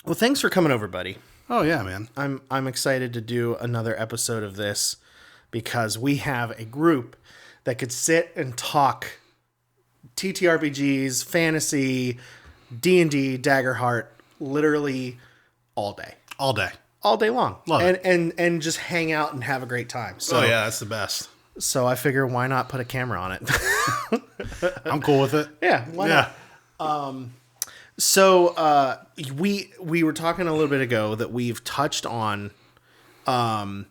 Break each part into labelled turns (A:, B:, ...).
A: Well, thanks for coming over, buddy.
B: Oh yeah, man.
A: I'm excited to do another episode of this because we have a group that could sit and talk TTRPGs, fantasy, D&D, Daggerheart, literally all day.
B: All day.
A: All day long.
B: Love
A: and,
B: it.
A: and just hang out and have a great time. So,
B: Oh yeah, that's the best.
A: So I figure why not put a camera on it?
B: I'm cool with it.
A: Yeah, why not? So we were talking a little bit ago that we've touched on. Well,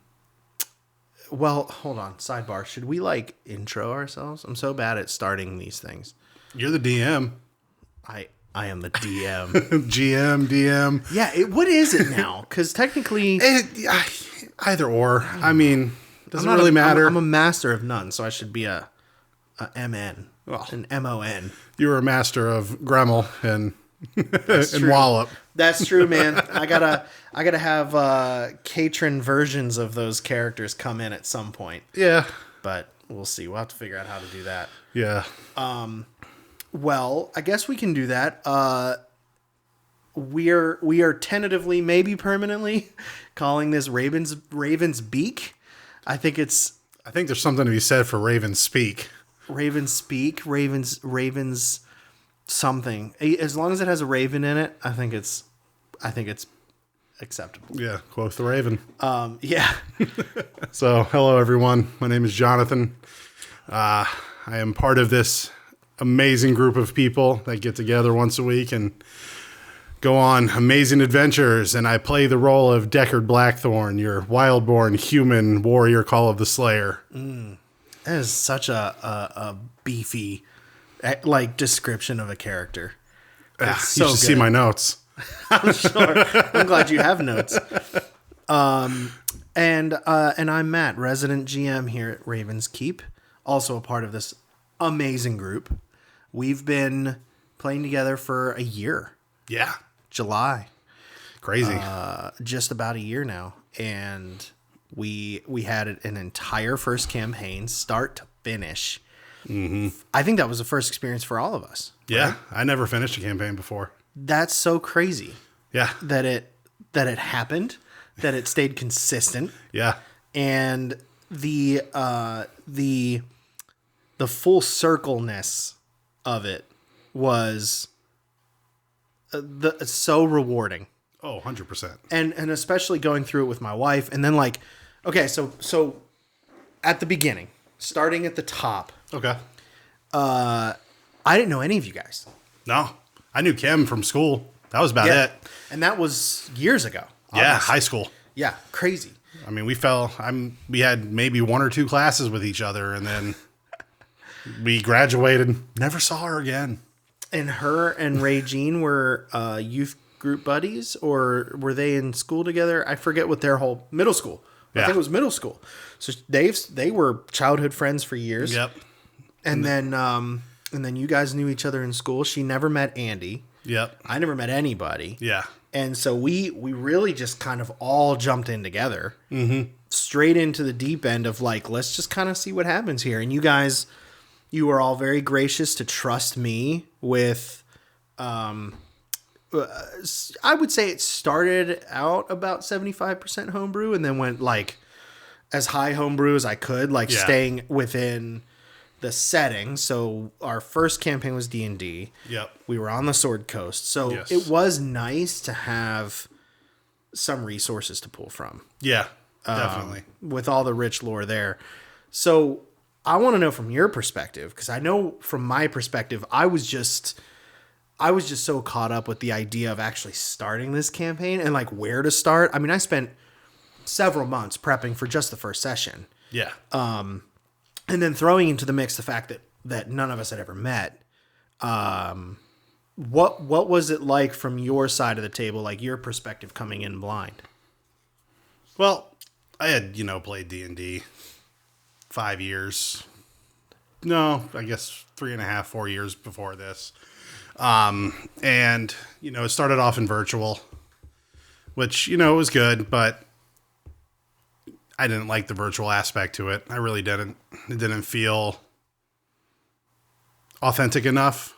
A: hold on. Sidebar. Should we intro ourselves? I'm so bad at starting these things.
B: You're the DM.
A: I am the DM.
B: GM, DM.
A: Yeah. What is it now? Because technically,
B: Either or. I mean, doesn't really
A: matter.
B: matter.
A: I'm a master of none, so I should be a MN, an MON.
B: You were a master of Gremmel and
A: True.
B: Wallop.
A: That's true, man. I gotta have Catron versions of those characters come in at some point.
B: Yeah.
A: But we'll see. We'll have to figure out how to do that.
B: Yeah.
A: Well, I guess we can do that. We are tentatively, maybe permanently, calling this Raven's Beak. I think
B: there's something to be said for Ravens speak.
A: Raven's Speak. Ravens something. As long as it has a raven in it, I think it's acceptable.
B: Yeah, quoth the Raven.
A: Yeah.
B: So, hello everyone. My name is Jonathan. I am part of this amazing group of people that get together once a week and go on amazing adventures. And I play the role of Deckard Blackthorne, your wild-born human warrior call of the Slayer.
A: That is such a beefy description of a character. It's
B: You should see my notes.
A: I'm sure. I'm glad you have notes. And I'm Matt, resident GM here at Ravens Keep, also a part of this amazing group. We've been playing together for a year.
B: Yeah.
A: July.
B: Crazy.
A: Just about a year now. And we had an entire first campaign, start to finish. Mm-hmm. I think that was the first experience for all of us.
B: Yeah.
A: Right?
B: I never finished a campaign before.
A: That's so crazy.
B: Yeah.
A: That it happened, that it stayed consistent.
B: Yeah.
A: And the full circleness of it was so rewarding.
B: Oh, 100%.
A: And especially going through it with my wife. And then okay, so at the beginning, starting at the top.
B: Okay.
A: I didn't know any of you guys.
B: No. I knew Kim from school. That was about it.
A: And that was years ago.
B: Yeah,
A: obviously.
B: high school.
A: Yeah, crazy.
B: I mean, we had maybe one or two classes with each other, and then we graduated. Never saw her again.
A: And her and Ray Jean were youth group buddies, or were they in school together? I forget what their whole middle school. I think it was middle school. So they were childhood friends for years.
B: Yep.
A: And then you guys knew each other in school. She never met Andy.
B: Yep.
A: I never met anybody.
B: Yeah.
A: And so we really just kind of all jumped in together, straight into the deep end of let's just kind of see what happens here. And you were all very gracious to trust me with, I would say it started out about 75% homebrew and then went as high homebrew as I could, staying within the setting. So our first campaign was D&D.
B: Yep.
A: We were on the Sword Coast. So
B: Yes.
A: it was nice to have some resources to pull from.
B: Yeah. Definitely.
A: With all the rich lore there. So I want to know from your perspective, because I know from my perspective, I was just so caught up with the idea of actually starting this campaign and where to start. I mean, I spent several months prepping for just the first session.
B: Yeah.
A: And then throwing into the mix the fact that none of us had ever met. What was it like from your side of the table, your perspective coming in blind?
B: Well, I had, played D&D 5 years. No, I guess 3.5, 4 years before this. And, it started off in virtual, which, was good, but I didn't like the virtual aspect to it. I really didn't. It didn't feel authentic enough.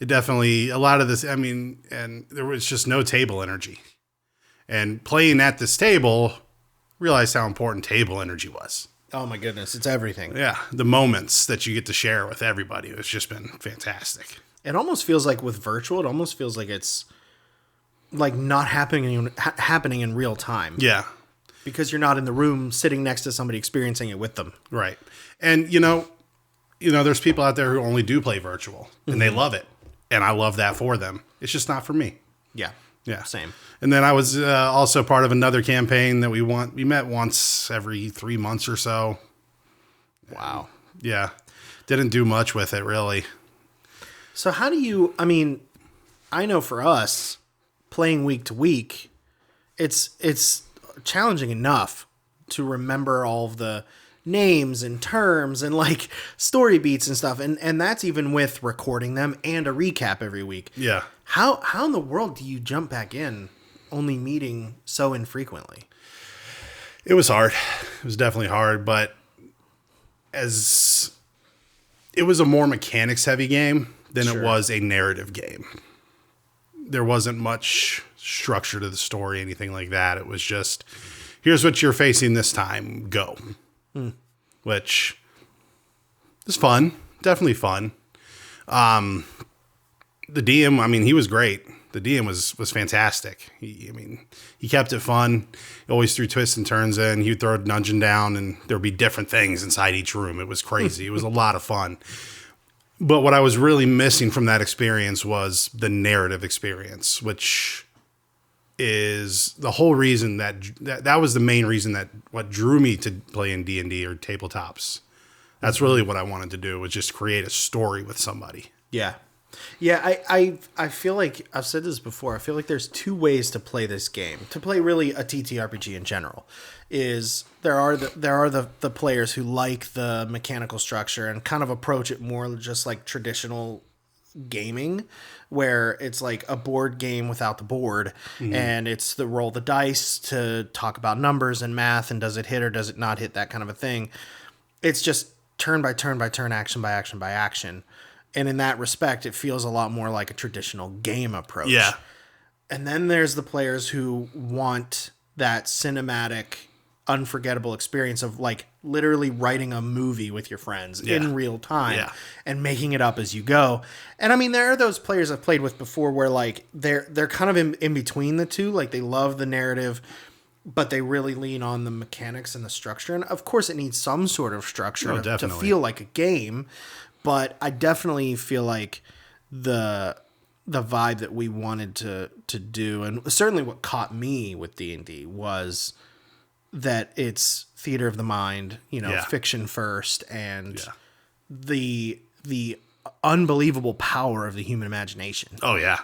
B: It definitely, a lot of this, I mean, and there was just no table energy. And playing at this table, realized how important table energy was.
A: Oh my goodness, it's everything.
B: Yeah, the moments that you get to share with everybody, it's just been fantastic.
A: It almost feels like with virtual, it almost feels like it's like not happening in real time.
B: Yeah.
A: Because you're not in the room sitting next to somebody experiencing it with them.
B: Right. And, there's people out there who only do play virtual, and they love it. And I love that for them. It's just not for me.
A: Yeah.
B: Yeah.
A: Same.
B: And then I was also part of another campaign that we met once every 3 months or so.
A: Wow.
B: Yeah. Didn't do much with it, really.
A: So how do you, I know for us, playing week to week, it's challenging enough to remember all of the names and terms and like story beats and stuff. And that's even with recording them and a recap every week.
B: Yeah.
A: How in the world do you jump back in only meeting so infrequently?
B: It was hard. It was definitely hard, but as it was a more mechanics heavy game than it was a narrative game. There wasn't much structure to the story, anything like that. It was just, here's what you're facing this time, go. Which is fun. Definitely fun. The DM, he was great. The DM was fantastic. He kept it fun. He always threw twists and turns in. He would throw a dungeon down, and there would be different things inside each room. It was crazy. It was a lot of fun. But what I was really missing from that experience was the narrative experience, which is the whole reason that was the main reason that what drew me to play in D&D or tabletops. That's really what I wanted to do, was just create a story with somebody.
A: Yeah. Yeah, I feel like, I've said this before, I feel like there's two ways to play this game. To play really a TTRPG in general is there are the players who like the mechanical structure and kind of approach it more just like traditional gaming, where it's like a board game without the board, and it's the roll the dice to talk about numbers and math and does it hit or does it not hit, that kind of a thing. It's just turn by turn by turn, action by action by action. And in that respect, it feels a lot more like a traditional game approach.
B: Yeah.
A: And then there's the players who want that cinematic, unforgettable experience of like literally writing a movie with your friends in real time and making it up as you go. And there are those players I've played with before where like they're kind of in between the two. Like they love the narrative, but they really lean on the mechanics and the structure. And of course it needs some sort of structure to feel like a game. But I definitely feel like the vibe that we wanted to do, and certainly what caught me with D&D, was that it's theater of the mind, fiction first, and the unbelievable power of the human imagination.
B: Oh, yeah.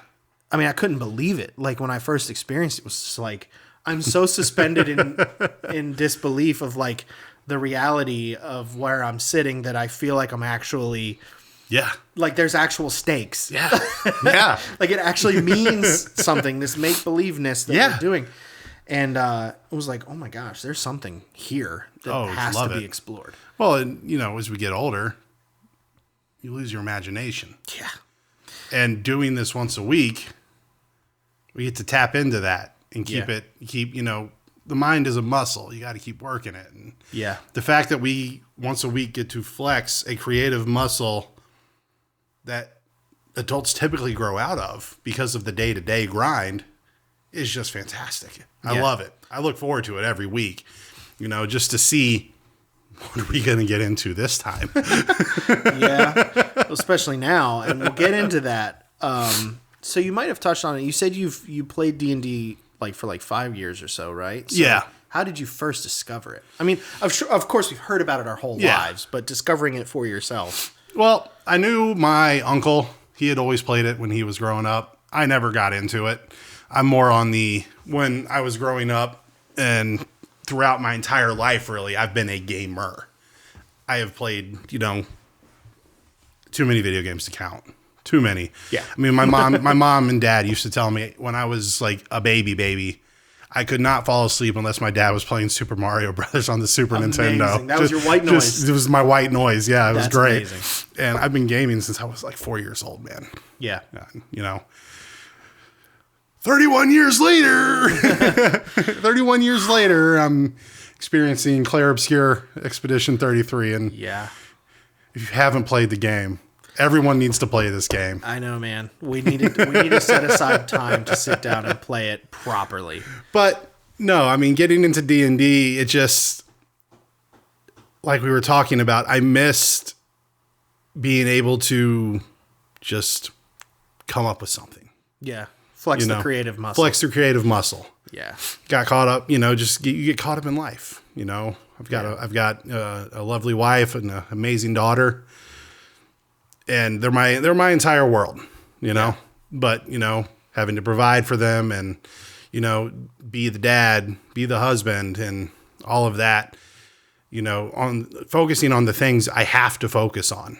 A: I couldn't believe it. Like when I first experienced it, was just like, I'm so suspended in disbelief of like the reality of where I'm sitting that I feel like I'm actually, like there's actual stakes.
B: Yeah. Yeah.
A: Like it actually means something, this make-believe-ness that we're doing. And it was like, oh my gosh, there's something here that has to be explored.
B: Well, and as we get older, you lose your imagination.
A: Yeah.
B: And doing this once a week, we get to tap into that and keep the mind is a muscle. You got to keep working it. And the fact that we once a week get to flex a creative muscle that adults typically grow out of because of the day-to-day grind is just fantastic. I love it. I look forward to it every week, just to see what are we going to get into this time.
A: Especially now. And we'll get into that. So you might have touched on it. You said you played D&D for 5 years or so, right? So how did you first discover it? Of course we've heard about it our whole lives, but discovering it for yourself.
B: Well, I knew my uncle. He had always played it when he was growing up. I never got into it. I'm more on when I was growing up and throughout my entire life, really, I've been a gamer. I have played, too many video games to count. Too many.
A: Yeah.
B: My mom and dad used to tell me when I was like a baby, I could not fall asleep unless my dad was playing Super Mario Brothers on the Super Nintendo.
A: That was your white noise.
B: It was my white noise. Yeah, it was great.
A: Amazing.
B: And I've been gaming since I was like 4 years old, man.
A: Yeah.
B: 31 years later, 31 years later, I'm experiencing Clair Obscure Expedition 33. And
A: yeah,
B: if you haven't played the game, everyone needs to play this game.
A: I know, man. We need to set aside time to sit down and play it properly.
B: But no, I mean, getting into D&D, it just, like we were talking about, I missed being able to just come up with something.
A: Yeah. Flex the creative muscle.
B: Flex the creative muscle.
A: Yeah.
B: Got caught up, you get caught up in life. I've got a lovely wife and an amazing daughter, and they're my entire world,
A: Yeah.
B: But having to provide for them and be the dad, be the husband, and all of that. On focusing on the things I have to focus on.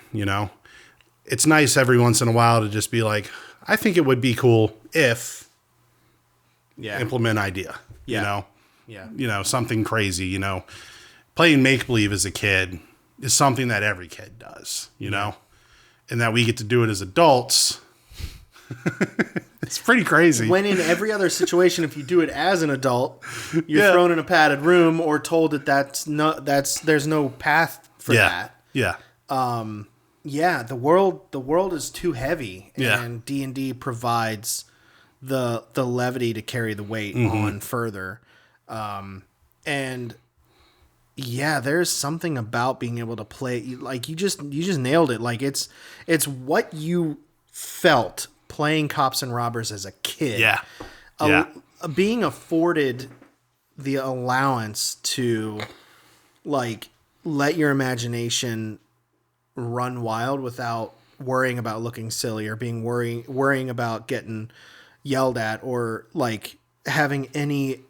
B: It's nice every once in a while to just be like, I think it would be cool if implement idea,
A: Yeah.
B: Something crazy, playing make-believe as a kid is something that every kid does, and that we get to do it as adults. It's pretty crazy.
A: When in every other situation, if you do it as an adult, you're thrown in a padded room or told that there's no path for that.
B: Yeah.
A: Yeah, the world is too heavy,
B: Yeah.
A: and D&D provides the levity to carry the weight on further. And yeah, there's something about being able to play, like you just nailed it. Like it's what you felt playing Cops and Robbers as a kid.
B: Yeah.
A: Being afforded the allowance to like let your imagination run wild without worrying about looking silly or worrying about getting yelled at or like having any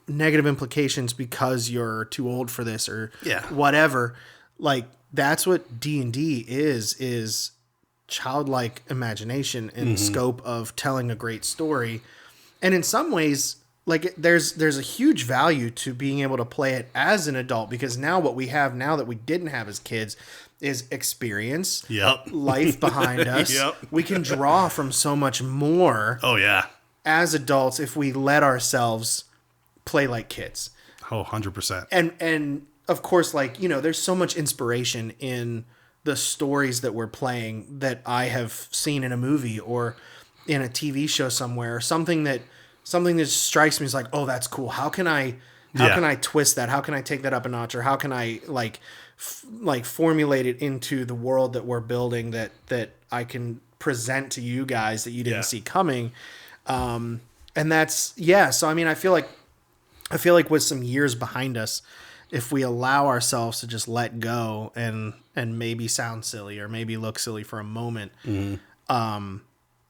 A: negative implications because you're too old for this or whatever. Like that's what D&D is childlike imagination and scope of telling a great story. And in some ways, like there's a huge value to being able to play it as an adult, because now what we have now that we didn't have as kids is experience, life behind us. We can draw from so much more.
B: Oh yeah.
A: As adults, if we let ourselves play like kids.
B: Oh, 100%.
A: And of course, like, there's so much inspiration in the stories that we're playing that I have seen in a movie or in a TV show somewhere, or something that strikes me as like, oh, that's cool. How can I twist that? How can I take that up a notch? Or how can I like formulate it into the world that we're building that I can present to you guys that you didn't see coming. And that's, so, I mean, I feel like with some years behind us, if we allow ourselves to just let go and maybe sound silly or maybe look silly for a moment,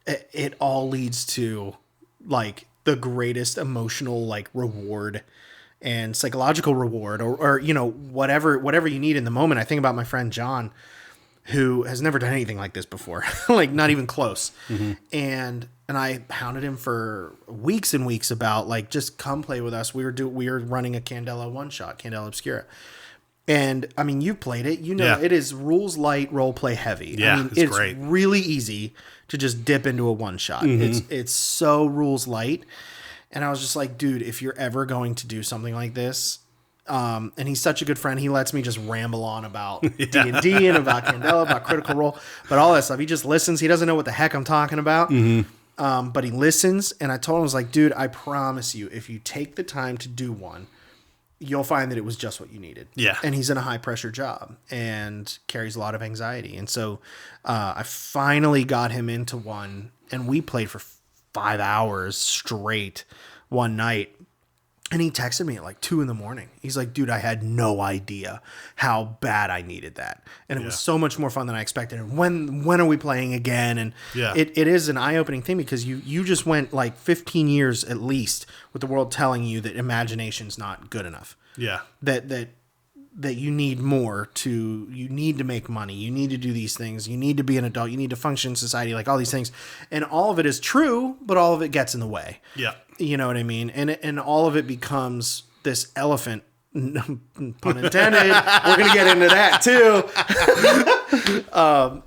A: it all leads to like the greatest emotional like reward and psychological reward or whatever you need in the moment. I think about my friend John, who has never done anything like this before, like not even close. And I hounded him for weeks and weeks about like, just come play with us. We were running a Candela one-shot, Candela Obscura. And I mean, you've played it, it is rules light, role play heavy.
B: Yeah,
A: I mean,
B: it's great.
A: Really easy to just dip into a one-shot. It's so rules light. And I was just like, dude, if you're ever going to do something like this, and he's such a good friend, he lets me just ramble on about D&D and about Candela, about Critical Role, but all that stuff. He just listens. He doesn't know what the heck I'm talking about, but he listens. And I told him, I was like, dude, I promise you, if you take the time to do one, you'll find that it was just what you needed. Yeah. And he's in a high pressure job and carries a lot of anxiety. And so I finally got him into one, and we played for 5 hours straight one night. And he texted me at like 2 a.m. He's like, dude, I had no idea how bad I needed that. And it was so much more fun than I expected. And when are we playing again? And it is an eye-opening thing, because you just went like 15 years at least with the world telling you that imagination's not good enough. Yeah. That that you need more you need to make money, you need to do these things, you need to be an adult, you need to function in society, like all these things, and all of it is true, but all of it gets in the way.
B: Yeah,
A: you know what I mean, and all of it becomes this elephant, pun intended. We're gonna get into that too. But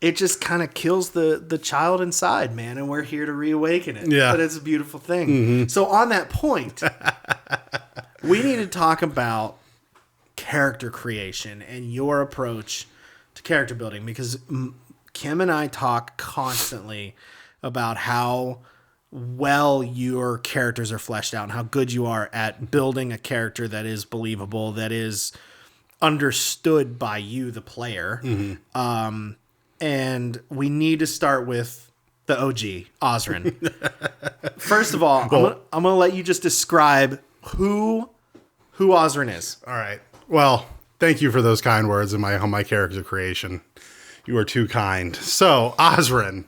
A: it just kind of kills the child inside, man, and we're here to reawaken it.
B: Yeah,
A: but it's a beautiful thing. So on that point, we need to talk about character creation and your approach to character building, because Kim and I talk constantly about how well your characters are fleshed out and how good you are at building a character that is believable, that is understood by you, the player. And we need to start with the OG, Osrin. First of all, I'm gonna let you just describe who Osrin is.
B: All right. Well, thank you for those kind words on my character creation. You are too kind. So, Osrin.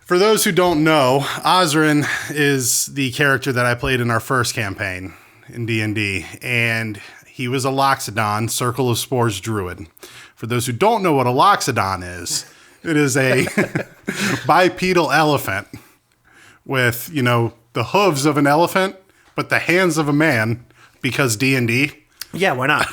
B: For those who don't know, Osrin is the character that I played in our first campaign in D&D, and he was a Loxodon, Circle of Spores druid. For those who don't know what a Loxodon is, it is a bipedal elephant with, the hooves of an elephant, but the hands of a man, because D&D.
A: Yeah, why not?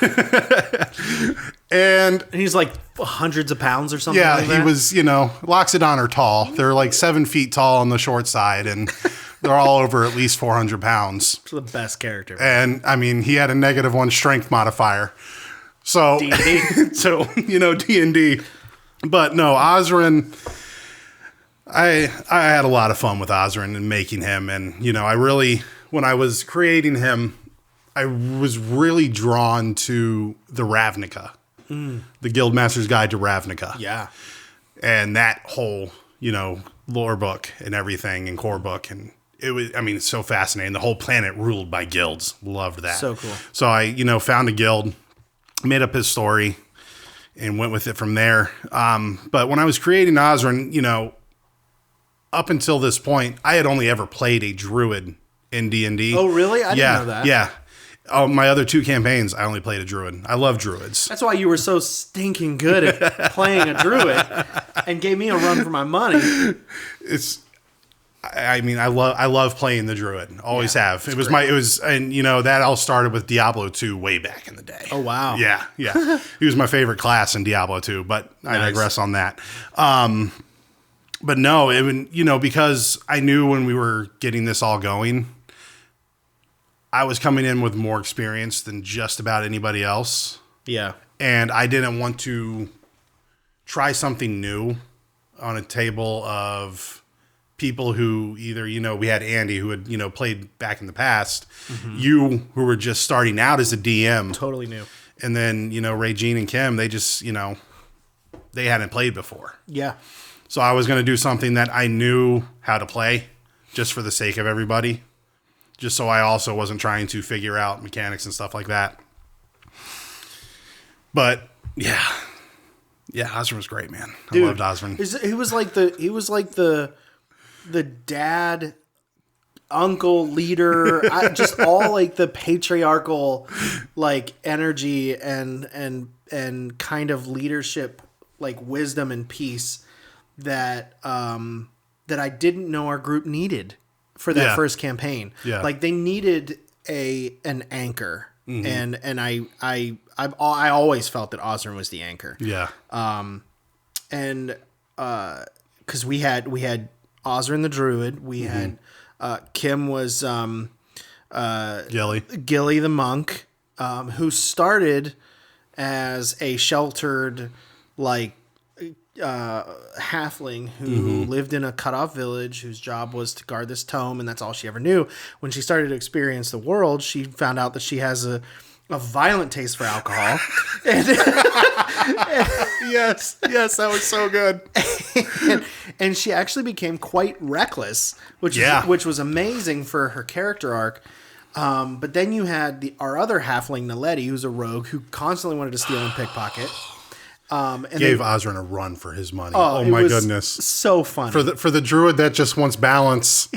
B: And
A: he's like hundreds of pounds or something.
B: Yeah,
A: like that.
B: He was, Loxodon are tall. They're like 7 feet tall on the short side, and they're all over at least 400 pounds.
A: It's the best character.
B: And, he had a -1 strength modifier. So,
A: D&D.
B: So, D&D. But no, Osrin, I had a lot of fun with Osrin and making him. And, when I was creating him, I was really drawn to the Ravnica, the Guildmaster's Guide to Ravnica.
A: Yeah.
B: And that whole, lore book and everything and core book. And it was, it's so fascinating. The whole planet ruled by guilds. Loved that.
A: So cool.
B: So I, found a guild, made up his story, and went with it from there. But when I was creating Osrin, up until this point, I had only ever played a druid in D&D.
A: Oh, really? I didn't know that.
B: Yeah. Oh, my other 2 campaigns, I only played a druid. I love druids.
A: That's why you were so stinking good at playing a druid and gave me a run for my money.
B: I love playing the druid. Always have. That all started with Diablo 2 way back in the day.
A: Oh, wow.
B: Yeah. He was my favorite class in Diablo 2, but I digress on that. But no, because I knew when we were getting this all going, I was coming in with more experience than just about anybody else.
A: Yeah.
B: And I didn't want to try something new on a table of people who either, we had Andy who had, played back in the past, you who were just starting out as a DM.
A: Totally new.
B: And then, Regine and Kim, they just, they hadn't played before.
A: Yeah.
B: So I was going to do something that I knew how to play just for the sake of everybody. Just so I also wasn't trying to figure out mechanics and stuff like that. But yeah, Osrin was great, man. I loved Osrin.
A: He was like the dad, uncle, leader, just all like the patriarchal like energy and kind of leadership, like wisdom and peace that I didn't know our group needed for that first campaign.
B: Yeah.
A: Like they needed an anchor. And I always felt that Osrin was the anchor.
B: Yeah.
A: And because we had Osrin the Druid, we had Kim was Gilly the monk, who started as a sheltered like halfling who lived in a cut-off village whose job was to guard this tome, and that's all she ever knew. When she started to experience the world, she found out that she has a violent taste for alcohol.
B: Yes, that was so good.
A: and she actually became quite reckless, which was amazing for her character arc. But then you had our other halfling, Naledi, who's a rogue who constantly wanted to steal and pickpocket. And
B: gave Osrin a run for his money. Oh my goodness.
A: So funny.
B: For the druid that just wants balance.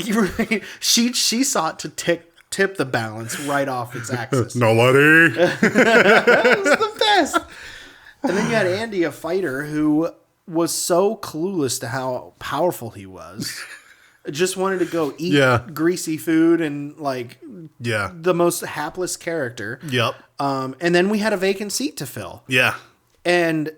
A: She sought to tick tip the balance right off its axis.
B: Nobody.
A: It was the best. And then you had Andy, a fighter who was so clueless to how powerful he was. Just wanted to go eat greasy food and like the most hapless character.
B: Yep.
A: And then we had a vacant seat to fill.
B: Yeah.
A: And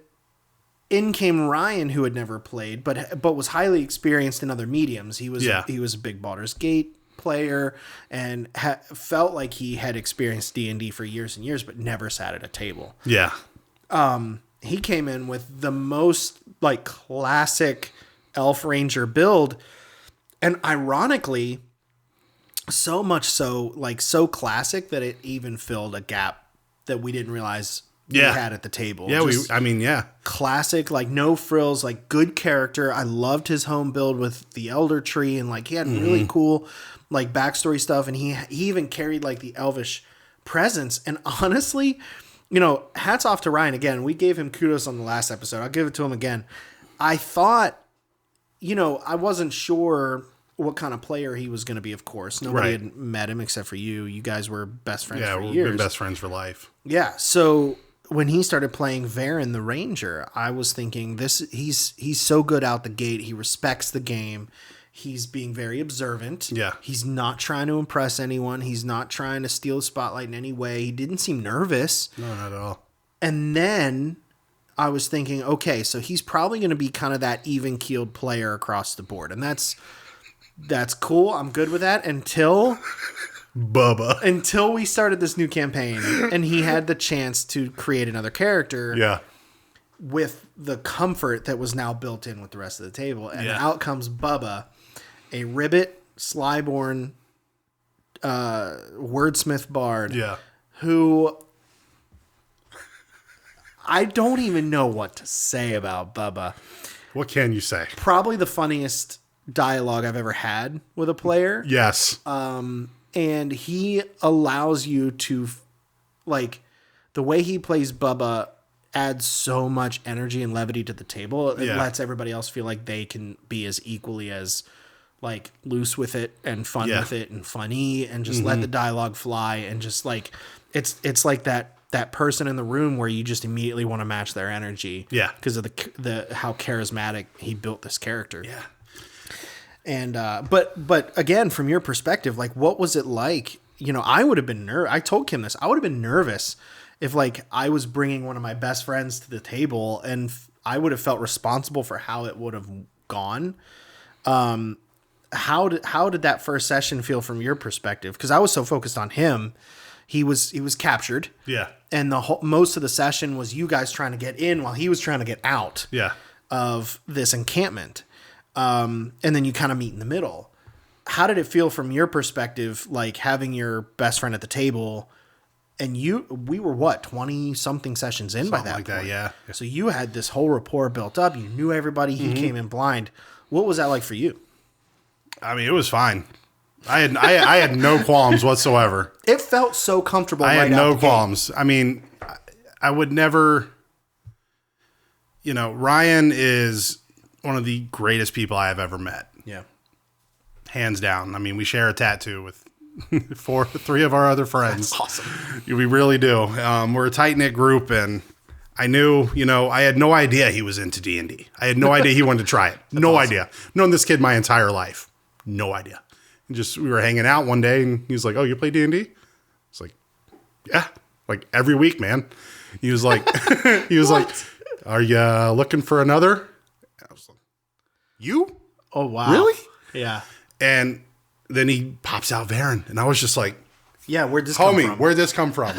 A: in came Ryan, who had never played, but was highly experienced in other mediums. He was a big Baldur's Gate player and felt like he had experienced D&D for years and years, but never sat at a table.
B: Yeah.
A: He came in with the most like classic Elf Ranger build, and ironically, so much so like so classic that it even filled a gap that we didn't realize we had at the table.
B: Yeah,
A: classic, like no frills, like good character. I loved his home build with the Elder Tree, and like he had really cool like backstory stuff, and he even carried like the elvish presence. And honestly, you know, hats off to Ryan again. We gave him kudos on the last episode. I'll give it to him again. I thought, you know, I wasn't sure what kind of player he was going to be, of course. Nobody had met him except for you. You guys were best friends for years.
B: Yeah, we've been best friends for life.
A: Yeah, so when he started playing Varen the Ranger, I was thinking he's so good out the gate. He respects the game. He's being very observant.
B: Yeah.
A: He's not trying to impress anyone. He's not trying to steal the spotlight in any way. He didn't seem nervous.
B: No, not at all.
A: And then I was thinking, okay, so he's probably going to be kind of that even-keeled player across the board. And that's cool. I'm good with that until we started this new campaign and he had the chance to create another character.
B: Yeah.
A: With the comfort that was now built in with the rest of the table. And out comes Bubba, a ribbit, slyborn, wordsmith bard.
B: Yeah.
A: Who I don't even know what to say about Bubba.
B: What can you say?
A: Probably the funniest dialogue I've ever had with a player.
B: Yes.
A: And he allows you to, like, the way he plays Bubba adds so much energy and levity to the table. It lets everybody else feel like they can be as equally as, like, loose with it and fun with it and funny and just let the dialogue fly and just, like, it's like that person in the room where you just immediately want to match their energy.
B: Yeah.
A: Because of the how charismatic he built this character.
B: Yeah.
A: And but again, from your perspective, like, what was it like? You know, I would have been I told Kim this. I would have been nervous if, like, I was bringing one of my best friends to the table, and I would have felt responsible for how it would have gone. How did that first session feel from your perspective? Because I was so focused on him. He was captured.
B: Yeah.
A: And most of the session was you guys trying to get in while he was trying to get out.
B: Yeah. Of
A: this encampment. And then you kind of meet in the middle. How did it feel from your perspective, like having your best friend at the table, and we were what, 20 something sessions in by that point.
B: That, yeah.
A: So you had this whole rapport built up. You knew everybody. He came in blind. What was that like for you?
B: I mean, it was fine. I had no qualms whatsoever.
A: It felt so comfortable.
B: I had no qualms. I mean, I would never, you know, Ryan is one of the greatest people I have ever met.
A: Yeah.
B: Hands down. I mean, we share a tattoo with three of our other friends.
A: That's awesome.
B: We really do. We're a tight-knit group, and I knew, you know, I had no idea he was into D&D. I had no idea he wanted to try it. No idea. Known this kid my entire life. No idea. And just, we were hanging out one day, and he was like, "Oh, you play D&D?" I was like, "Yeah, like every week, man." He was like, like, "Are you looking for another?" I was like, "You?
A: Oh, wow.
B: Really?"
A: Yeah.
B: And then he pops out Varen, and I was just like,
A: "Yeah, where'd this come from?
B: Where'd this come from?"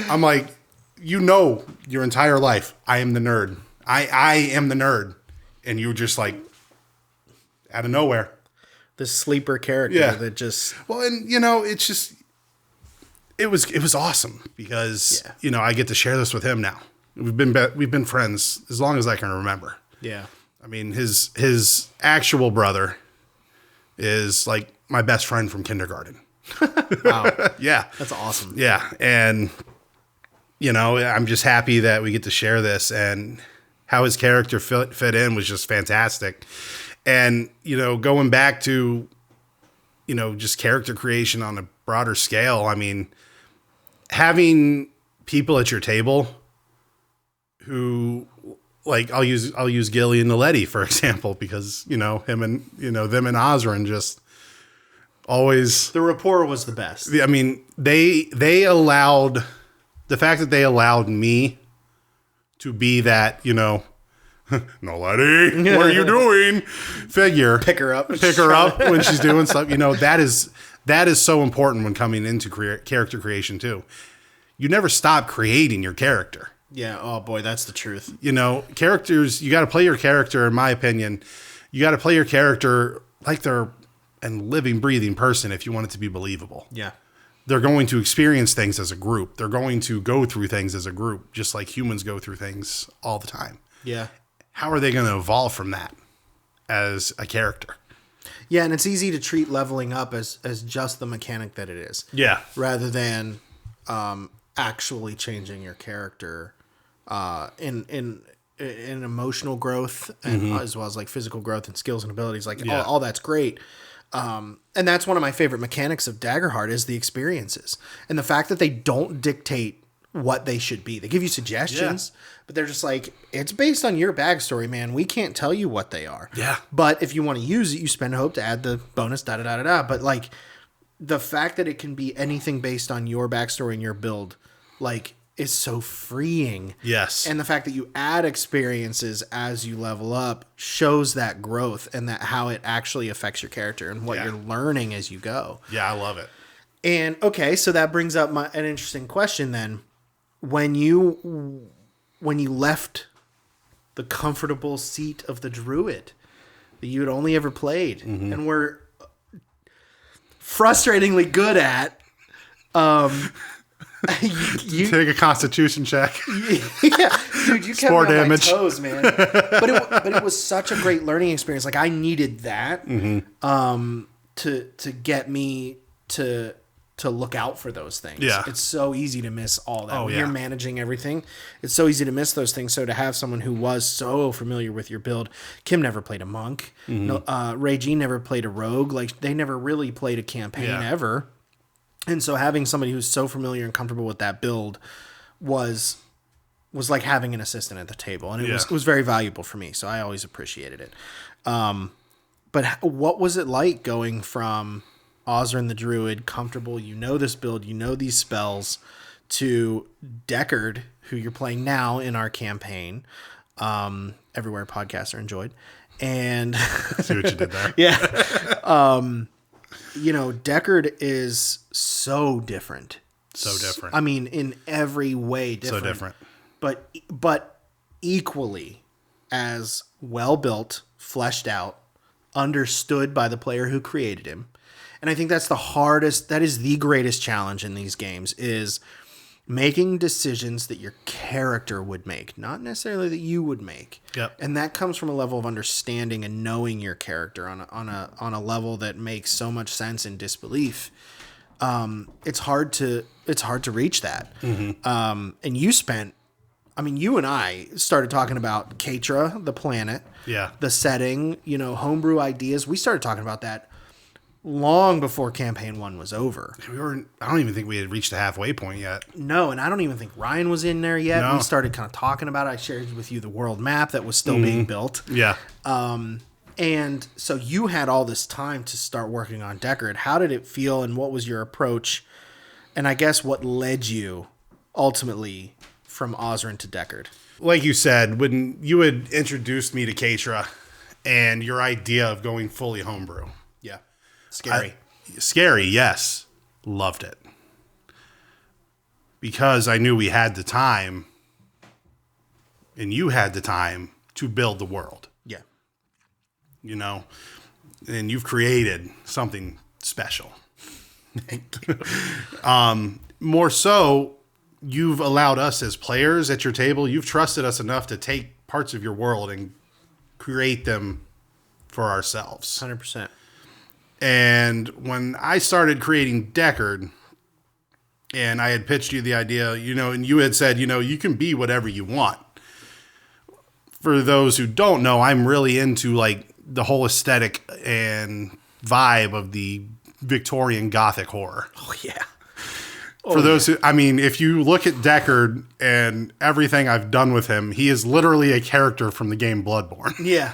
B: I'm like, you know, your entire life, I am the nerd. I am the nerd. And you were just like, out of nowhere.
A: This sleeper character that just...
B: Well, and, you know, it's just... It was awesome because, you know, I get to share this with him now. We've been friends as long as I can remember.
A: Yeah.
B: I mean, his actual brother is like my best friend from kindergarten.
A: Wow.
B: Yeah.
A: That's awesome.
B: Yeah. And, you know, I'm just happy that we get to share this, and how his character fit in was just fantastic. And, you know, going back to just character creation on a broader scale. I mean, having people at your table who, like, I'll use Gilly and Naledi, for example, because, him and, them and Osrin just always.
A: The rapport was the best.
B: I mean, they allowed, the fact that they allowed me to be that, Naledi, what are you doing? Figure.
A: Pick her up
B: When she's doing stuff. That is so important when coming into character creation too. You never stop creating your character.
A: Yeah. Oh boy, that's the truth.
B: Characters, you got to play your character, in my opinion. You got to play your character like they're a living, breathing person if you want it to be believable.
A: Yeah.
B: They're going to experience things as a group. They're going to go through things as a group, just like humans go through things all the time.
A: Yeah.
B: How are they going to evolve from that as a character?
A: Yeah, and it's easy to treat leveling up as just the mechanic that it is.
B: Yeah.
A: Rather than actually changing your character in emotional growth and as well as like physical growth and skills and abilities. Like all that's great. And that's one of my favorite mechanics of Daggerheart is the experiences. And the fact that they don't dictate what they should be. They give you suggestions, but they're just like, it's based on your backstory, man. We can't tell you what they are.
B: Yeah.
A: But if you want to use it, you spend hope to add the bonus, da-da-da-da-da. But like the fact that it can be anything based on your backstory and your build, like, is so freeing.
B: Yes.
A: And the fact that you add experiences as you level up shows that growth and that how it actually affects your character and what you're learning as you go.
B: Yeah, I love it.
A: And okay, so that brings up an interesting question then. When you left the comfortable seat of the druid that you had only ever played and were frustratingly good at, you
B: take a constitution check.
A: Yeah, dude, you kept me on
B: damage.
A: my toes, man. But it was such a great learning experience. Like I needed that to get me to look out for those things.
B: Yeah.
A: It's so easy to miss all that.
B: Oh,
A: When
B: yeah.
A: you're managing everything, it's so easy to miss those things. So to have someone who was so familiar with your build, Kim never played a monk. No, Ray G never played a rogue. Like they never really played a campaign ever. And so having somebody who's so familiar and comfortable with that build was like having an assistant at the table. And it was very valuable for me. So I always appreciated it. But what was it like going from Osrin the Druid, comfortable, this build, these spells, to Deckard, who you're playing now in our campaign, everywhere podcasts are enjoyed. And
B: See what you did there?
A: yeah. Deckard is so different.
B: So different.
A: I mean, in every way different.
B: So different.
A: But equally as well built, fleshed out, understood by the player who created him. And I think that's that is the greatest challenge in these games, is making decisions that your character would make, not necessarily that you would make.
B: Yep.
A: And that comes from a level of understanding and knowing your character on a level that makes so much sense in disbelief. It's hard to reach that. And you and I started talking about Katra, the planet, the setting, homebrew ideas. We started talking about that long before campaign 1 was over.
B: I don't even think we had reached the halfway point yet.
A: No, and I don't even think Ryan was in there yet.
B: No.
A: We started kind of talking about it. I shared with you the world map that was still being built.
B: Yeah.
A: And so you had all this time to start working on Deckard. How did it feel, and what was your approach? And I guess what led you ultimately from Osrin to Deckard?
B: Like you said, when you had introduced me to Katra and your idea of going fully homebrew.
A: Yeah. Scary.
B: Scary, yes. Loved it. Because I knew we had the time, and you had the time to build the world.
A: Yeah.
B: And you've created something special.
A: Thank you.
B: More so, you've allowed us as players at your table, you've trusted us enough to take parts of your world and create them for ourselves.
A: 100%.
B: And when I started creating Deckard, and I had pitched you the idea, and you had said, you can be whatever you want. For those who don't know, I'm really into like the whole aesthetic and vibe of the Victorian Gothic horror.
A: Oh, yeah.
B: For those who, I mean, if you look at Deckard and everything I've done with him, he is literally a character from the game Bloodborne.
A: Yeah.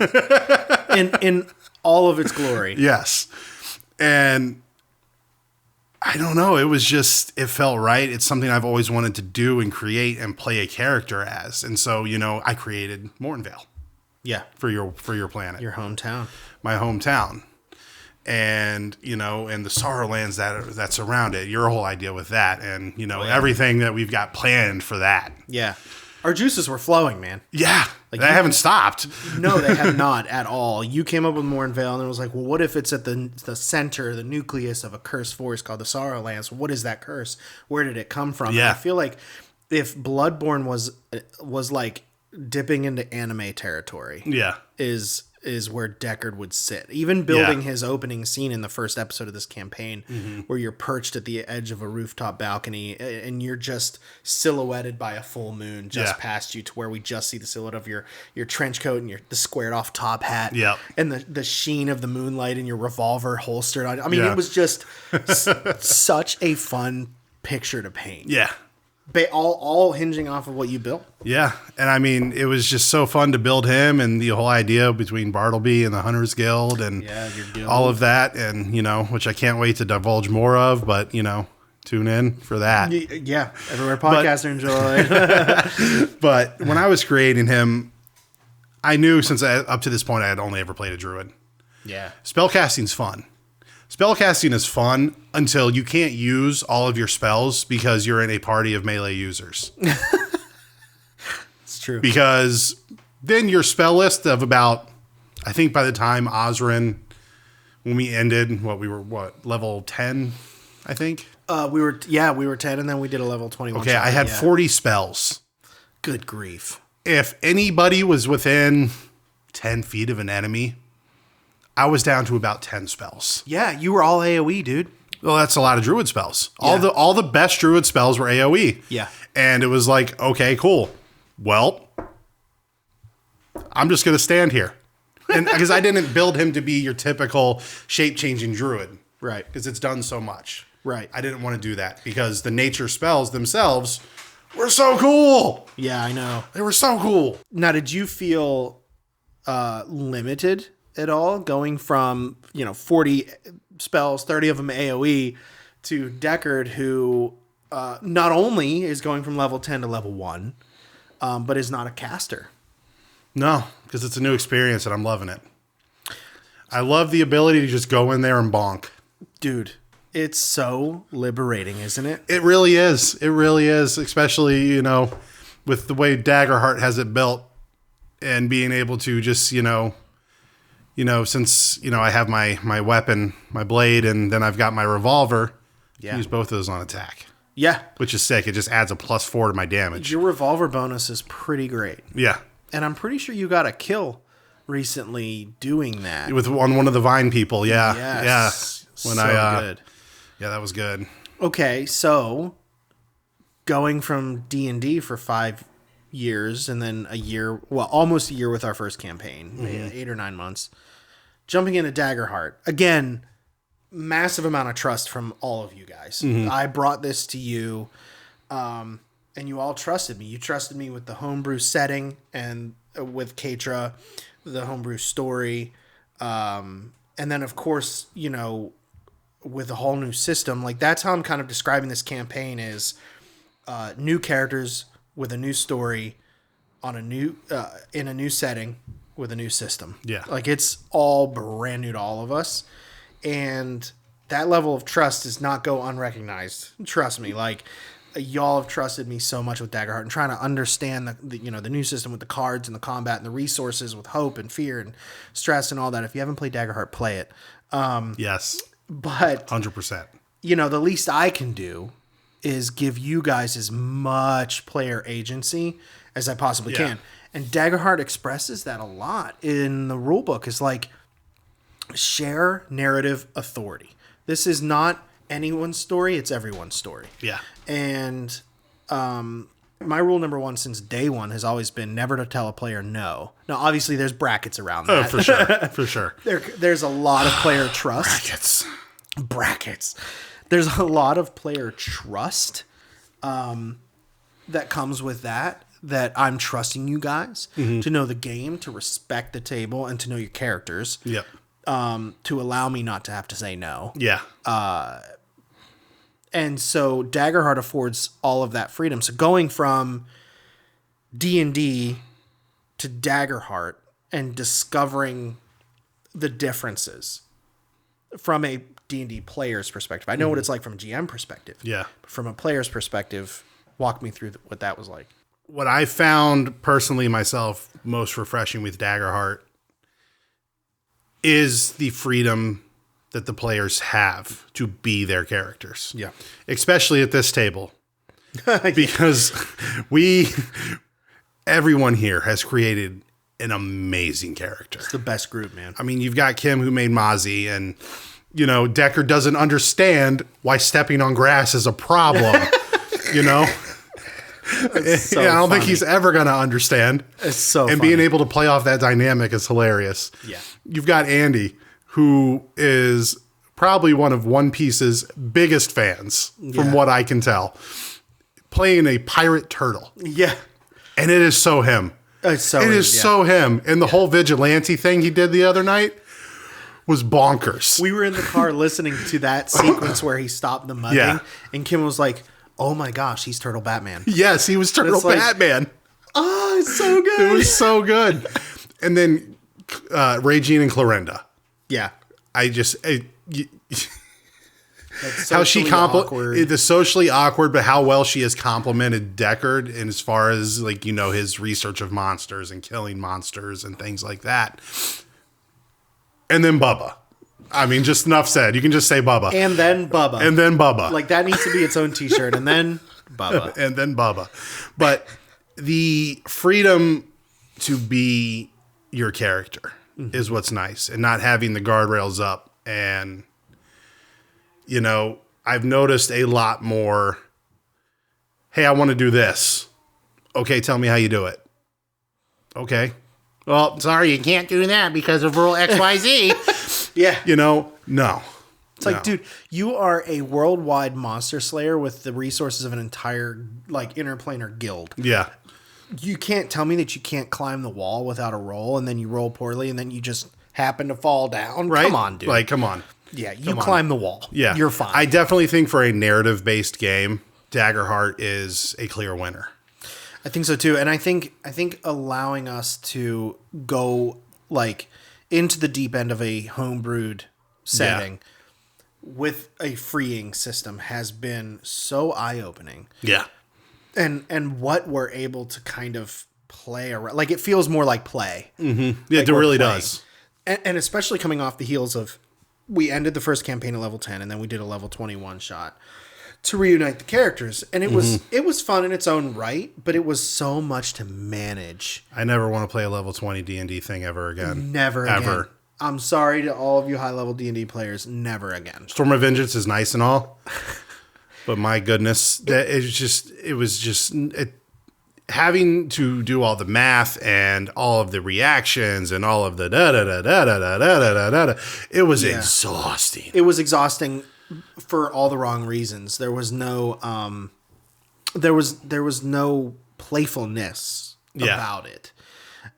A: in all of its glory.
B: Yes. And I don't know. It was just, it felt right. It's something I've always wanted to do and create and play a character as. And so, I created Mornvale.
A: Yeah.
B: For your planet.
A: Your hometown.
B: My hometown. And, and the Sorrowlands that surround it. Your whole idea with that. And, everything that we've got planned for that.
A: Yeah. Our juices were flowing, man.
B: Yeah. They haven't stopped.
A: No, they have not at all. You came up with Mornvale, and it was like, well, what if it's at the center, the nucleus of a cursed forest called the Sorrowlands? What is that curse? Where did it come from?
B: Yeah.
A: And I feel like if Bloodborne was like dipping into anime territory,
B: Yeah.
A: is where Deckard would sit. Even building his opening scene in the first episode of this campaign, where you're perched at the edge of a rooftop balcony and you're just silhouetted by a full moon just past you, to where we just see the silhouette of your trench coat and the squared off top hat, and the sheen of the moonlight and your revolver holstered on. I mean, it was just such a fun picture to paint.
B: Yeah.
A: All hinging off of what you built.
B: Yeah. And I mean, it was just so fun to build him, and the whole idea between Bartleby and the Hunters Guild and
A: your guild.
B: all of that. And, which I can't wait to divulge more of, but, tune in for that.
A: Yeah. Everywhere podcasts are enjoyed.
B: But when I was creating him, I knew since up to this point I had only ever played a druid.
A: Yeah.
B: Spellcasting's fun. Spellcasting is fun until you can't use all of your spells because you're in a party of melee users.
A: It's true.
B: Because then your spell list of about, I think by the time Osrin, when we ended, we were level 10, I think?
A: We were 10, and then we did a level 21.
B: Okay, I had 40 spells.
A: Good grief.
B: If anybody was within 10 feet of an enemy, I was down to about 10 spells.
A: Yeah, you were all AoE, dude.
B: Well, that's a lot of druid spells. All the best druid spells were AoE.
A: Yeah.
B: And it was like, okay, cool. Well, I'm just going to stand here. And because I didn't build him to be your typical shape-changing druid.
A: Right.
B: Because it's done so much.
A: Right.
B: I didn't want to do that because the nature spells themselves were so cool.
A: Yeah, I know.
B: They were so cool.
A: Now, did you feel limited at all going from 40 spells, 30 of them AoE, to Deckard, who not only is going from level 10 to level 1, but is not a caster?
B: No, because it's a new experience and I'm loving it. I love the ability to just go in there and bonk.
A: Dude, it's so liberating, isn't it?
B: It really is. It really is, especially, with the way Daggerheart has it built and being able to just, since, I have my weapon, my blade, and then I've got my revolver, use both of those on attack.
A: Yeah.
B: Which is sick. It just adds a +4 to my damage.
A: Your revolver bonus is pretty great.
B: Yeah.
A: And I'm pretty sure you got a kill recently doing that.
B: On one of the Vine people, yeah.
A: Yes.
B: Yeah.
A: Good.
B: Yeah, that was good.
A: Okay, so going from D&D for 5 years and then almost a year with our first campaign, 8 or 9 months, jumping into Daggerheart. Again, massive amount of trust from all of you guys. I brought this to you, and you all trusted me. You trusted me with the homebrew setting and with Keitra, the homebrew story. And then, of course, with a whole new system. Like, that's how I'm kind of describing this campaign is new characters with a new story on a new in a new setting with a new system.
B: Yeah.
A: Like, it's all brand new to all of us. And that level of trust does not go unrecognized. Trust me. Like, y'all have trusted me so much with Daggerheart and trying to understand the new system with the cards and the combat and the resources with hope and fear and stress and all that. If you haven't played Daggerheart, play it.
B: Yes.
A: But
B: 100%.
A: The least I can do is give you guys as much player agency as I possibly can. And Daggerheart expresses that a lot in the rulebook. Is like, share narrative authority. This is not anyone's story, it's everyone's story.
B: Yeah.
A: And my rule number 1 since day one has always been never to tell a player no. Now, obviously, there's brackets around that.
B: Oh, for sure. For sure.
A: There's a lot of player trust.
B: Brackets.
A: brackets. There's a lot of player trust that comes with that I'm trusting you guys to know the game, to respect the table, and to know your characters.
B: Yep.
A: To allow me not to have to say no.
B: Yeah.
A: And so Daggerheart affords all of that freedom. So going from D&D to Daggerheart and discovering the differences from a D&D player's perspective. I know what it's like from a GM perspective.
B: Yeah.
A: But from a player's perspective, walk me through what that was like.
B: What I found personally myself most refreshing with Daggerheart is the freedom that the players have to be their characters.
A: Yeah.
B: Especially at this table. Because everyone here has created an amazing character.
A: It's the best group, man.
B: I mean, you've got Kim who made Mozzie, and, Deckard doesn't understand why stepping on grass is a problem,
A: So
B: I don't think he's ever going to understand.
A: It's so
B: And
A: funny.
B: being able to play off that dynamic is hilarious.
A: Yeah.
B: You've got Andy, who is probably one of One Piece's biggest fans, from what I can tell, playing a pirate turtle.
A: Yeah.
B: And it is so him.
A: It's so
B: It is so him. And the whole vigilante thing he did the other night was bonkers.
A: We were in the car listening to that sequence where he stopped the mugging,
B: Yeah.
A: and Kim was like, "Oh my gosh, he's Turtle Batman."
B: Yes, he was Turtle
A: It's like-
B: Batman.
A: Oh, it's so good.
B: It was so good. And then Regine and Clorinda.
A: Yeah.
B: How she
A: awkward.
B: the socially awkward, but how well she has complimented Deckard in as far as his research of monsters and killing monsters and things like that. And then Bubba. I mean, just enough said. You can just say Bubba.
A: And then Bubba.
B: And then Bubba.
A: Like, that needs to be its own t-shirt. And then Bubba.
B: And then Bubba. But the freedom to be your character is what's nice, and not having the guardrails up. And, I've noticed a lot more, hey, I want to do this. Okay, tell me how you do it. Okay. Well, sorry, you can't do that because of rule XYZ.
A: Yeah.
B: No.
A: It's like, dude, you are a worldwide monster slayer with the resources of an entire, interplanar guild.
B: Yeah.
A: You can't tell me that you can't climb the wall without a roll, and then you roll poorly, and then you just happen to fall down.
B: Right?
A: Come on, dude.
B: Come on.
A: Yeah, you climb the wall.
B: Yeah.
A: You're fine.
B: I definitely think for a narrative-based game, Daggerheart is a clear winner.
A: I think so too, and I think allowing us to go into the deep end of a homebrewed setting with a freeing system has been so eye-opening.
B: Yeah.
A: And what we're able to kind of play around, it feels more like play.
B: Mm-hmm. Yeah, it really does.
A: And especially coming off the heels of, we ended the first campaign at level 10, and then we did a level 21 shot to reunite the characters, and it was fun in its own right, but it was so much to manage.
B: I never want to play a level 20 D&D thing ever again.
A: Never
B: ever.
A: again. I'm sorry to all of you high level D&D players. Never again.
B: Storm of Vengeance is nice and all, but my goodness, having to do all the math and all of the reactions and all of the da da da da da da da da da. It was exhausting.
A: It was exhausting for all the wrong reasons. There was no there was no playfulness about it.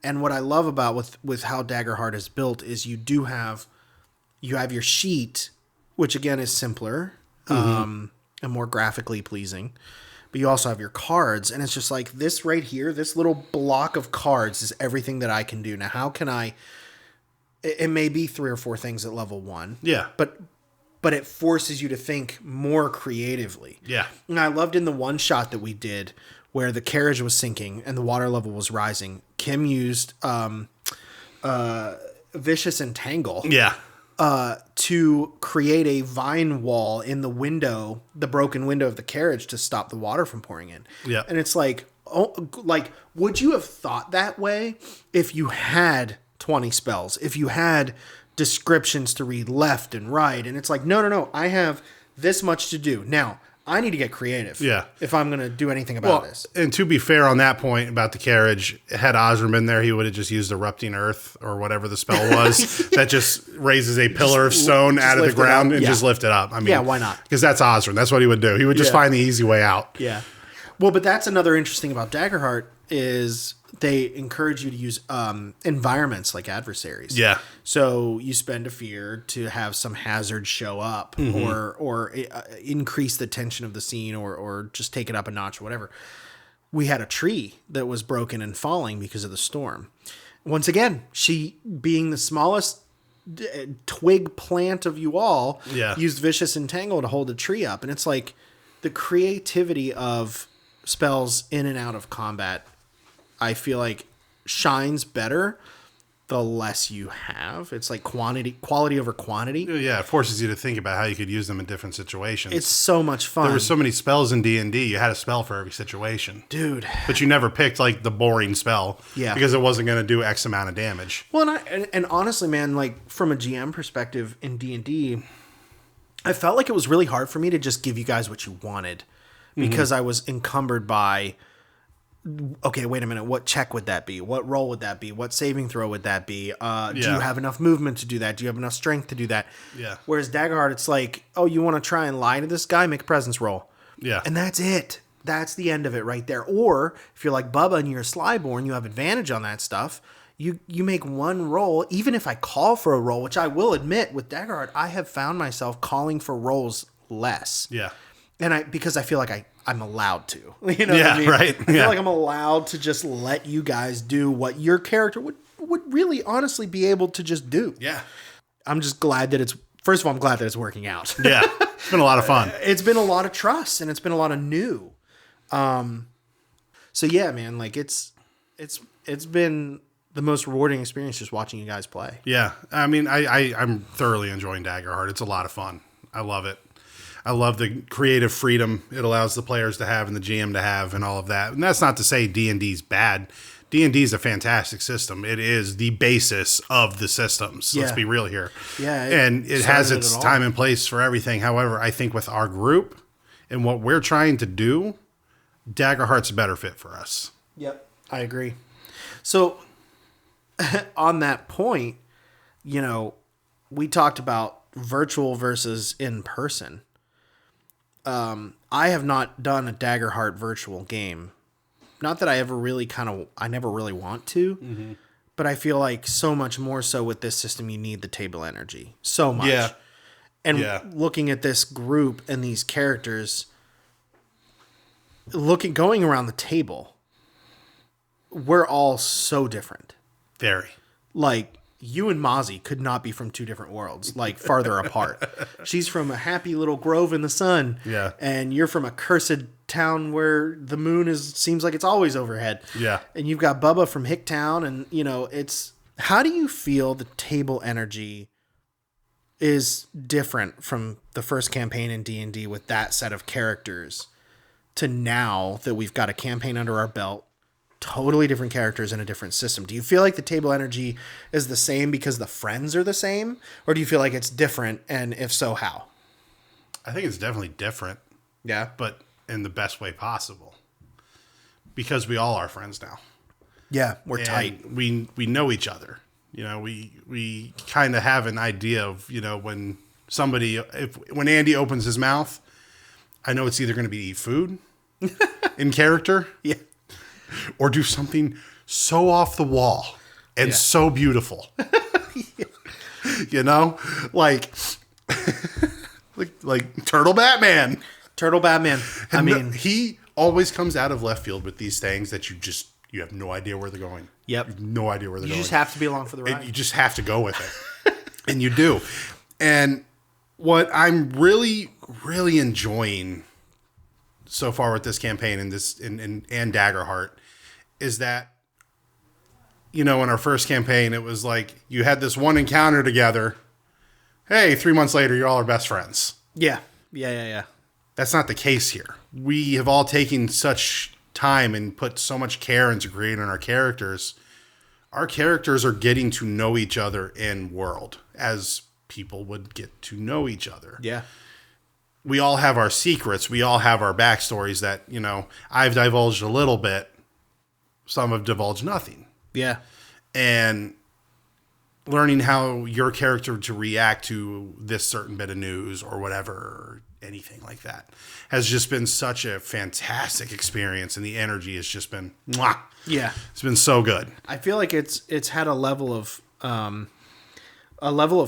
A: And what I love about with how Daggerheart is built is you have your sheet, which again is simpler and more graphically pleasing. But you also have your cards, and it's just like this right here, this little block of cards is everything that I can do. Now, how can I... It may be 3 or 4 things at level 1.
B: Yeah.
A: But it forces you to think more creatively.
B: Yeah.
A: And I loved in the one shot that we did where the carriage was sinking and the water level was rising, Kim used Vicious Entangle.
B: Yeah.
A: To create a vine wall in the window, the broken window of the carriage, to stop the water from pouring in.
B: Yeah.
A: And it's would you have thought that way if you had 20 spells, if you had descriptions to read left and right? And it's like, no, I have this much to do. Now, I need to get creative.
B: Yeah.
A: If I'm going to do anything about this.
B: And to be fair on that point about the carriage, had Osram been there, he would have just used Erupting Earth or whatever the spell was that just raises a pillar of stone out of the ground and just lift it up. I mean,
A: yeah, why not?
B: Because that's Osram. That's what he would do. He would just find the easy way out.
A: Yeah. Well, but that's another interesting about Daggerheart is they encourage you to use environments like adversaries.
B: Yeah.
A: So you spend a fear to have some hazard show up or increase the tension of the scene or just take it up a notch or whatever. We had a tree that was broken and falling because of the storm. Once again, she being the smallest twig plant of you all used Vicious Entangle to hold the tree up. And it's like the creativity of spells in and out of combat, I feel like shines better the less you have. It's like quality over quantity.
B: Yeah, it forces you to think about how you could use them in different situations.
A: It's so much fun.
B: There were so many spells in D&D. You had a spell for every situation.
A: Dude.
B: But you never picked like the boring spell.
A: Yeah.
B: Because it wasn't going to do X amount of damage.
A: Well, and honestly, man, like from a GM perspective in D&D, I felt like it was really hard for me to just give you guys what you wanted because I was encumbered by, okay, wait a minute. What check would that be? What roll would that be? What saving throw would that be? Do you have enough movement to do that? Do you have enough strength to do that?
B: Yeah.
A: Whereas Daggerheart, it's like, oh, you want to try and lie to this guy? Make a presence roll.
B: Yeah.
A: And that's it. That's the end of it right there. Or if you're like Bubba and you're a Slyborn, you have advantage on that stuff. You make one roll, even if I call for a roll, which I will admit with Daggerheart, I have found myself calling for rolls less.
B: Yeah.
A: And because I feel like I'm allowed to. You know what I mean?
B: Right.
A: I feel like I'm allowed to just let you guys do what your character would really honestly be able to just do.
B: Yeah.
A: I'm just glad that first of all, I'm glad that it's working out.
B: Yeah. It's been a lot of fun.
A: It's been a lot of trust and it's been a lot of new. So yeah, man, like it's been the most rewarding experience just watching you guys play.
B: Yeah. I mean, I'm thoroughly enjoying Daggerheart. It's a lot of fun. I love it. I love the creative freedom it allows the players to have and the GM to have and all of that. And that's not to say D&D's bad. D&D is a fantastic system. It is the basis of the systems. Let's be real here.
A: Yeah.
B: And it has its time and place for everything. However, I think with our group and what we're trying to do, Daggerheart's a better fit for us.
A: Yep. I agree. So on that point, we talked about virtual versus in person. I have not done a Daggerheart virtual game. Not that I ever really I never really want to, but I feel like so much more so with this system, you need the table energy so much.
B: Yeah.
A: And looking at this group and these characters, going around the table, we're all so different.
B: Very.
A: Like, you and Mozzie could not be from two different worlds, like farther apart. She's from a happy little grove in the sun.
B: Yeah.
A: And you're from a cursed town where the moon seems like it's always overhead.
B: Yeah.
A: And you've got Bubba from Hicktown. And, how do you feel the table energy is different from the first campaign in D&D with that set of characters to now that we've got a campaign under our belt? Totally different characters in a different system. Do you feel like the table energy is the same because the friends are the same? Or do you feel like it's different? And if so, how?
B: I think it's definitely different.
A: Yeah.
B: But in the best way possible. Because we all are friends now.
A: Yeah, we're tight.
B: We know each other. We kind of have an idea of, when Andy opens his mouth, I know it's either going to be eat food in character.
A: Yeah.
B: Or do something so off the wall and so beautiful. Like Turtle Batman.
A: Turtle Batman.
B: He always comes out of left field with these things that you have no idea where they're going.
A: Yep.
B: You have no idea where they're going.
A: You just have to be along for the ride.
B: And you just have to go with it. And you do. And what I'm really, really enjoying so far with this campaign and Daggerheart is that, in our first campaign, it was like you had this one encounter together. Hey, 3 months later, you all are best friends.
A: Yeah.
B: That's not the case here. We have all taken such time and put so much care into creating our characters. Our characters are getting to know each other in world as people would get to know each other.
A: Yeah.
B: we all have our secrets. We all have our backstories that, I've divulged a little bit. Some have divulged nothing.
A: Yeah.
B: And learning how your character to react to this certain bit of news or whatever, or anything like that, has just been such a fantastic experience. And the energy has just been, mwah.
A: Yeah.
B: It's been so good.
A: I feel like it's had a level of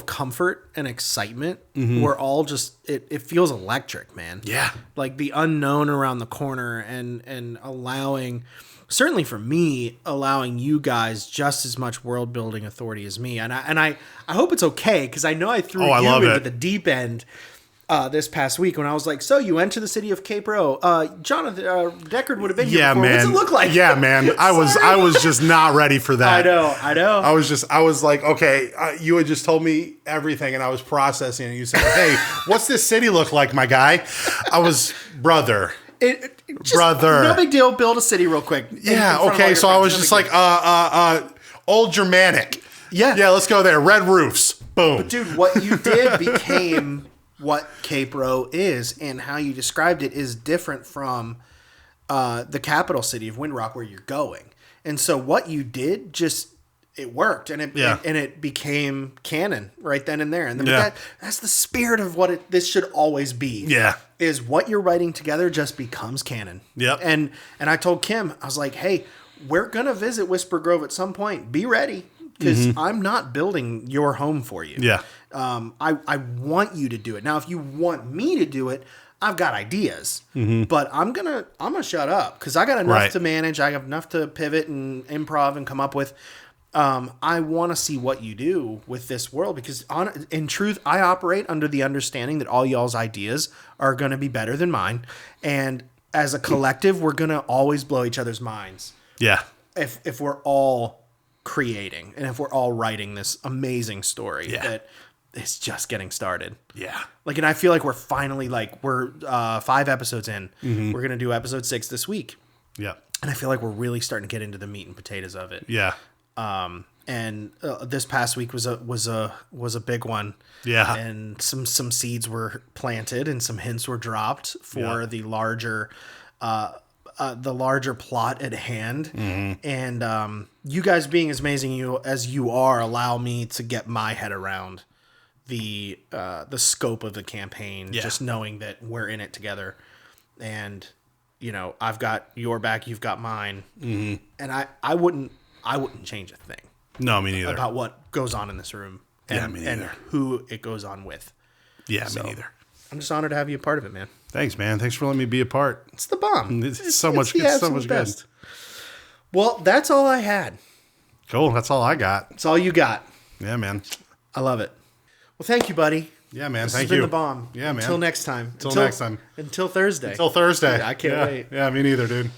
A: comfort and excitement. We're all just, it feels electric, man.
B: Yeah.
A: Like the unknown around the corner and allowing, certainly for me, allowing you guys just as much world building authority as me. And I hope it's okay, because I know I threw
B: I
A: you
B: love
A: into
B: it.
A: the deep end this past week when I was like, so you enter the city of Cape Row. Jonathan Deckard would have been here
B: Yeah,
A: before.
B: man.
A: What's it look like?
B: Yeah, man. I was just not ready for that.
A: I know.
B: I was like, okay, you had just told me everything and I was processing and you said, hey, what's this city look like, my guy? I was, brother. Brother.
A: No big deal. Build a city real quick.
B: Yeah, okay. So I was just like, old Germanic.
A: Yeah.
B: Yeah, let's go there. Red roofs. Boom.
A: But dude, what you did became what Cape Row is, and how you described it is different from the capital city of Windrock where you're going. And so what you did it worked, and it became canon right then and there. And that's the spirit of what this should always be.
B: Yeah.
A: Is what you're writing together just becomes canon.
B: Yep.
A: And I told Kim, I was like, hey, we're going to visit Whisper Grove at some point. Be ready, because I'm not building your home for you.
B: Yeah.
A: I want you to do it. Now, if you want me to do it, I've got ideas, but I'm gonna shut up, because I got enough to manage. I have enough to pivot and improv and come up with. I want to see what you do with this world, because in truth, I operate under the understanding that all y'all's ideas are going to be better than mine. And as a collective, we're going to always blow each other's minds.
B: Yeah.
A: If we're all creating and if we're all writing this amazing story that is just getting started.
B: Yeah.
A: Like, and I feel like we're finally we're 5 episodes in. We're going to do episode 6 this week.
B: Yeah.
A: And I feel like we're really starting to get into the meat and potatoes of it.
B: Yeah.
A: And this past week was a big one.
B: Yeah.
A: And some seeds were planted and some hints were dropped for the larger plot at hand. And you guys being as amazing as you are, allow me to get my head around the scope of the campaign. Just knowing that we're in it together, and I've got your back, you've got mine, and I wouldn't change a thing.
B: No, me neither.
A: About what goes on in this room and who it goes on with.
B: Yeah, me neither.
A: I'm just honored to have you a part of it, man.
B: Thanks, man. Thanks for letting me be a part.
A: It's the bomb.
B: It's so much good.
A: Well, that's all I had.
B: Cool. That's all I got.
A: That's all you got.
B: Yeah, man.
A: I love it. Well, thank you, buddy.
B: Yeah, man.
A: This
B: Thank
A: has been
B: you.
A: the bomb.
B: Yeah, man.
A: Until next time.
B: Until next time.
A: Until Thursday.
B: Until Thursday.
A: I can't wait.
B: Yeah, me neither, dude.